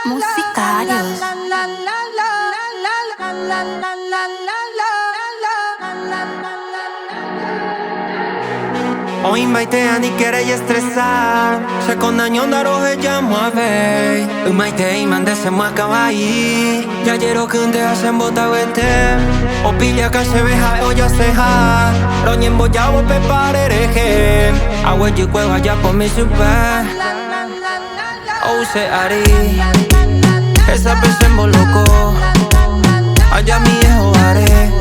Musicarios. O invitei ni querer estressar. Se condagno da rohe jamma vei. Invitei mande se ma kawaii. Ya jero kunde hacen bota wete. O pilla ka se beja o ya se ha. Roñen boya o pe parereje. Awe ji cueva ya por mi super. O se ari. Esa vez en loco. Allá mi hijo haré.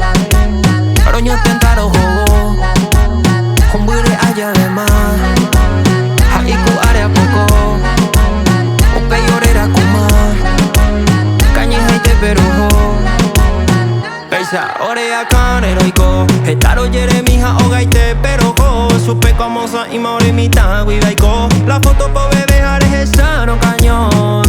Roño tentaro jugo. Kumbure aja de más. Haiku are a poco. Upe yorera kuma. Kanyi haite peruho. Peisa ore a kaneroiko. Hetaro yere mija ogaite perojo. Supe como sa imori mita guidaiko. La foto po bebé jare no cañón.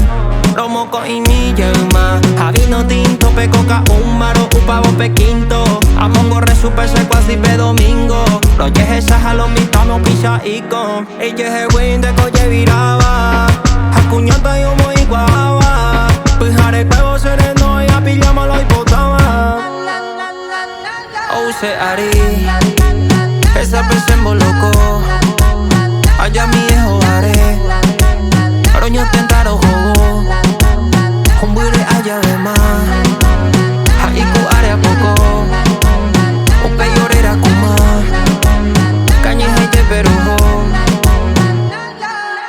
Romoko ini yelma. Javino tinto pe coca un maro upavo pe quinto. Amongo re super se quasi pe domingo. Roye esa jalo mi tono pichaico. Ella es win de coye viraba. Hakuñata yo mo iguaba. Pujare cuevo sereno y a pijama lo hipotaba. O se ari. Esa vez en loco. Allá mi hijo haré. Roño tentaro jugo. Kumbure allá de más. Haiku are a poco. Upe yorera kuma. Kanyi haite peruho.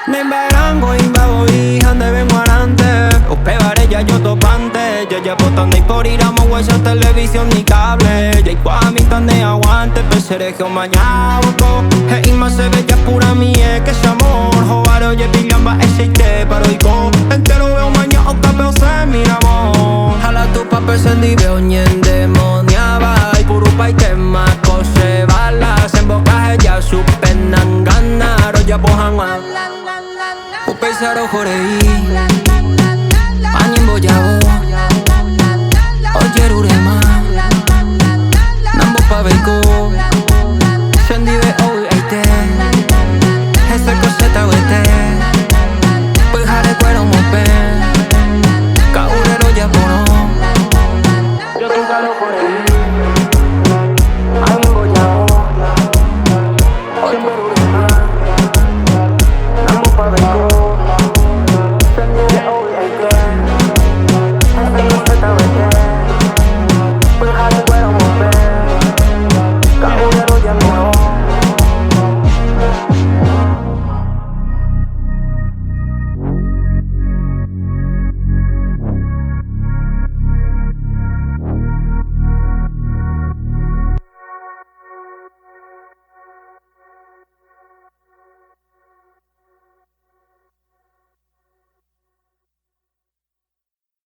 Nemberango imbabo y hande vengo arante. Upe vare ya yo topante. Ya botando y por ir a hueso televisión ni cable. Ya igual a mí tan de aguante. Peserejo mañana boto. He ima se ve ya pura mía que es amor. Jovaro ye pillamba ese te paro y go. Entero veo mañana o capeo se mira amor. Jala tu papel sendi veo nien demoniaba. Y purupa y tema cose balas. En bocaje ya supenan ganar. O ya bojanwa. Upe saro jorei. Añen boyabo. Oye rurema. Nambo pa beiko.